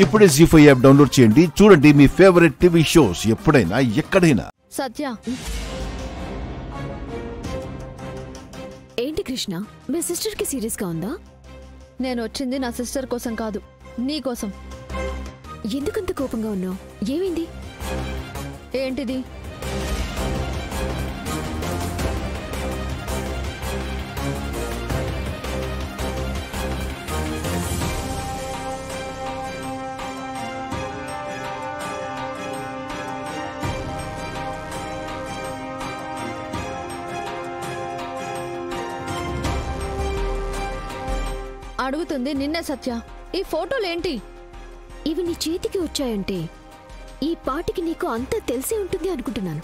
ఇప్పుడే జీ5 app download చేయండి. చూడండి మీ ఫేవరెట్ టీవీ షోస్ ఎప్పుడైనా ఎక్కడైనా. సత్య, ఏంటి కృష్ణ, మీ సిస్టర్ కి సీరియస్ గా ఉందా? నేను వచ్చింది నా సిస్టర్ కోసం కాదు, నీ కోసం. ఎందుకంత కోపంగా ఉన్నావు? ఏమైంది? ఏంటిది? అడుగుతుంది నిన్నే సత్య. ఈ ఫోటోలేంటి? ఇవి నీ చేతికి వచ్చాయంటే ఈ పాటికి నీకు అంతా తెలిసే ఉంటుంది అనుకుంటున్నాను.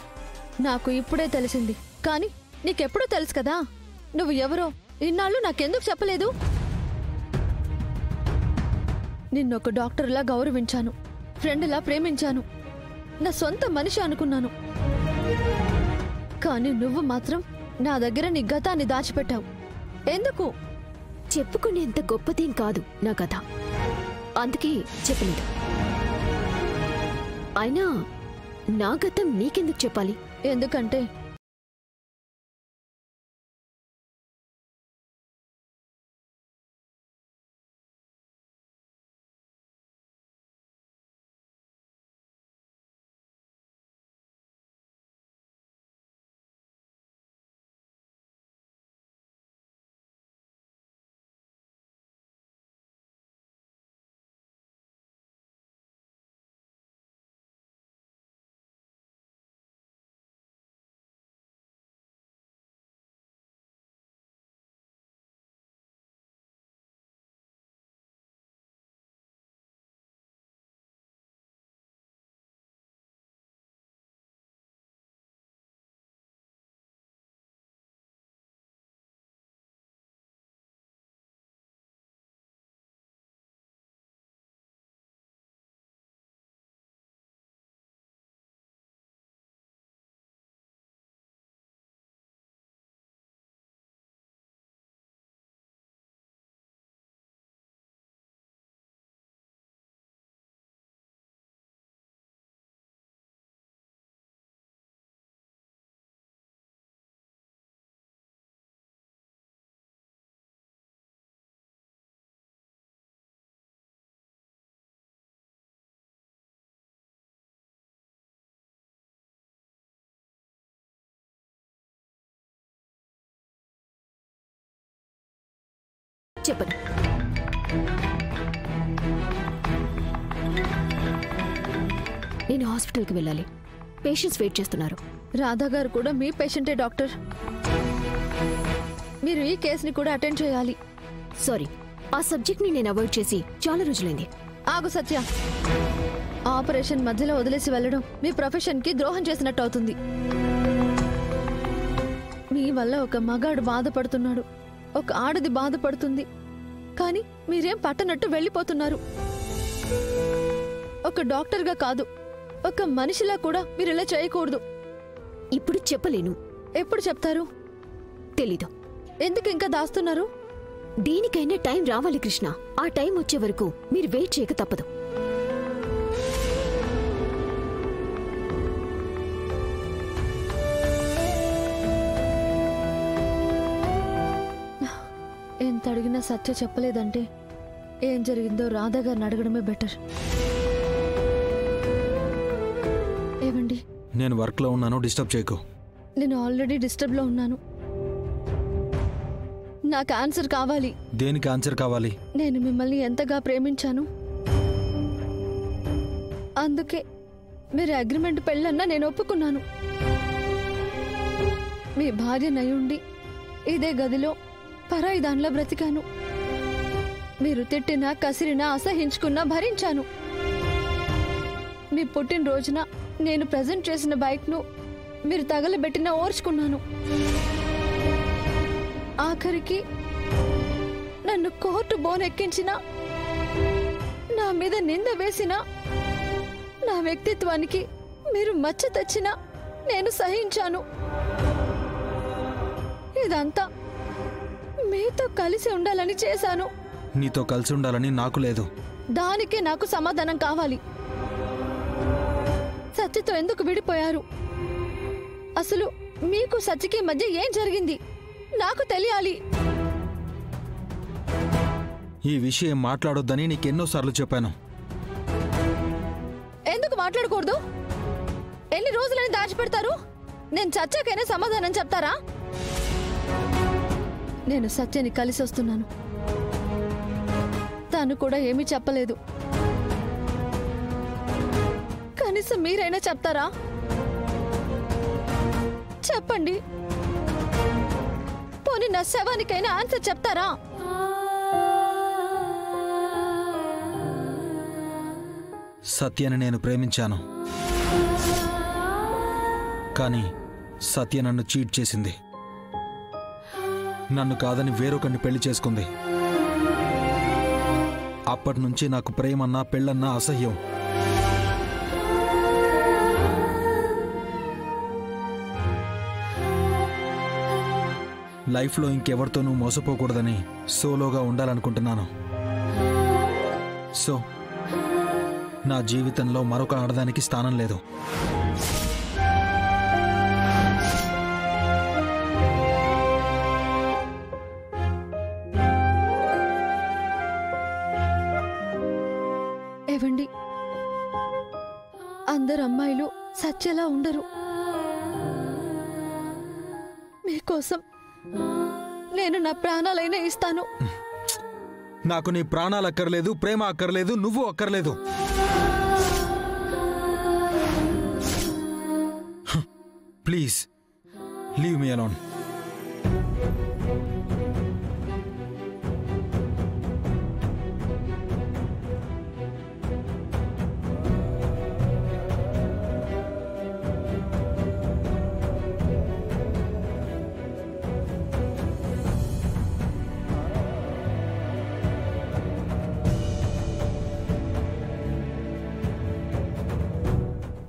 నాకు ఇప్పుడే తెలిసింది, కానీ నీకెప్పుడూ తెలుసు కదా. నువ్వు ఎవరో ఇన్నాళ్ళు నాకెందుకు చెప్పలేదు? నిన్నొక డాక్టర్లా గౌరవించాను, ఫ్రెండ్లా ప్రేమించాను, నా సొంత మనిషి అనుకున్నాను. కానీ నువ్వు మాత్రం నా దగ్గర నీ గతాన్ని దాచిపెట్టావు. ఎందుకు? చెప్పుకునేంత గొప్పదేం కాదు నా కథ, అందుకే చెప్పలేదు. అయినా నా గతం నీకెందుకు చెప్పాలి? ఎందుకంటే చెప్పను. నేను హాస్పిటల్కి వెళ్ళాలి, పేషెంట్స్ వెయిట్ చేస్తున్నారు. రాధా గారు కూడా మీ పేషెంటే డాక్టర్. మీరు ఈ కేసుని కూడా అటెండ్ చేయాలి. సారీ, ఆ సబ్జెక్ట్ ని నేను అవాయిడ్ చేసి చాలా రోజులైంది. ఆగు సత్య, ఆపరేషన్ మధ్యలో వదిలేసి వెళ్ళడం మీ ప్రొఫెషన్ కి ద్రోహం చేసినట్టు అవుతుంది. మీ వల్ల ఒక మగాడు బాధపడుతున్నాడు, ఒక ఆడది బాధపడుతుంది, కానీ మీరేం పట్టనట్టు వెళ్ళిపోతున్నారు. ఒక డాక్టర్గా కాదు, ఒక మనిషిలా కూడా మీరు ఇలా చేయకూడదు. ఇప్పుడు చెప్పలేను. ఎప్పుడు చెప్తారు? తెలీదు. ఎందుకు ఇంకా దాస్తున్నారు? దేనికైనా టైం రావాలి కృష్ణ. ఆ టైం వచ్చే వరకు మీరు వెయిట్ చేయక తప్పదు. ఎంత అడిగినా సత్య చెప్పలేదంటే ఏం జరిగిందో రాధా గారిని అడగడమే బెటర్. ఏమండి, నేను వర్క్లో ఉన్నాను, డిస్టర్బ్ చేయకు. నేను ఆల్రెడీ డిస్టర్బ్లో ఉన్నాను. నాకు ఆన్సర్ కావాలి. దేనికి ఆన్సర్ కావాలి? నేను మిమ్మల్ని ఎంతగా ప్రేమించాను, అందుకే మీరు అగ్రిమెంట్ పెళ్ళన్నా నేను ఒప్పుకున్నాను. మీ భార్య నయుండి ఇదే గదిలో పరాయి దానిలా బ్రతికాను. మీరు తిట్టినా కసిరినా అసహించుకున్నా భరించాను. మీ పుట్టినరోజున నేను ప్రజెంట్ చేసిన బైక్ను మీరు తగలబెట్టినా ఓర్చుకున్నాను. ఆఖరికి నన్ను కోర్టు బోన్ ఎక్కించినా, నా మీద నింద వేసినా, నా వ్యక్తిత్వానికి మీరు మచ్చ తెచ్చినా నేను సహించాను. ఇదంతా మీతో కలిసి ఉండాలని చేశాను. నీతో కలిసి ఉండాలని నాకు లేదు. దానికే నాకు సమాధానం కావాలి. సత్యతో ఎందుకు విడిపోయారు? అసలు మీకు సత్యకి మధ్య ఏం జరిగింది? నాకు తెలియాలి. ఈ విషయం మాట్లాడొద్దని నీకెన్నోసార్లు చెప్పాను. ఎందుకు మాట్లాడకూడదు? ఎన్ని రోజులని దాచిపెడతారు? నేను చచ్చాకైనా సమాధానం చెప్తారా? నేను సత్యని కలిసి వస్తున్నాను. తను కూడా ఏమీ చెప్పలేదు. కనీసం మీరైనా చెప్తారా? చెప్పండి. పోనీ నా శవానికైనా ఆన్సర్ చెప్తారా? సత్యని నేను ప్రేమించాను, కానీ సత్య నన్ను చీట్ చేసింది. నన్ను కాదని వేరొకరిని పెళ్లి చేసుకుంది. అప్పటి నుంచి నాకు ప్రేమన్నా పెళ్ళన్నా అసహ్యం. లైఫ్లో ఇంకెవరితోనూ మోసపోకూడదని సోలోగా ఉండాలనుకుంటున్నాను. సో నా జీవితంలో మరొక ఆడదానికి స్థానం లేదు. ఏవండి, అందరు అమ్మాయిలు సత్యలా ఉండరు. మీకోసం నేను నా ప్రాణాలైనా ఇస్తాను. నాకు నీ ప్రాణాలు అక్కర్లేదు, ప్రేమ అక్కర్లేదు, నువ్వు అక్కర్లేదు. Please leave me alone.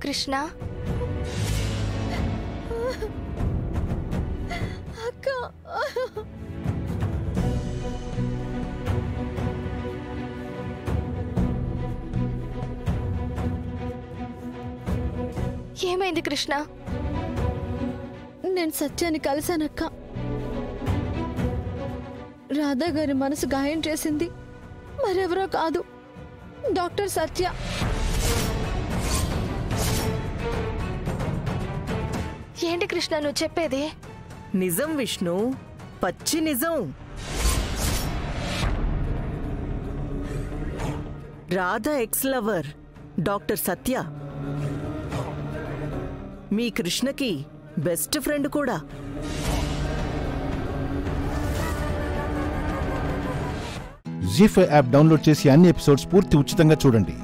Krishna, అక్క, ఏమైంది కృష్ణ? నేను సత్యాన్ని కలిశానక్క. రాధా గారి మనసు గాయం చేసింది మరెవరో కాదు, డాక్టర్ సత్య. ఏంటి కృష్ణ నువ్వు చెప్పేది? నిజం విష్ణు, పచ్చి నిజం. రాధా ఎక్స్ లవర్ డాక్టర్ సత్య మీ కృష్ణకి బెస్ట్ ఫ్రెండ్ కూడా. జీ5 యాప్ డౌన్లోడ్ చేసి అన్ని ఎపిసోడ్స్ పూర్తి ఉచితంగా చూడండి.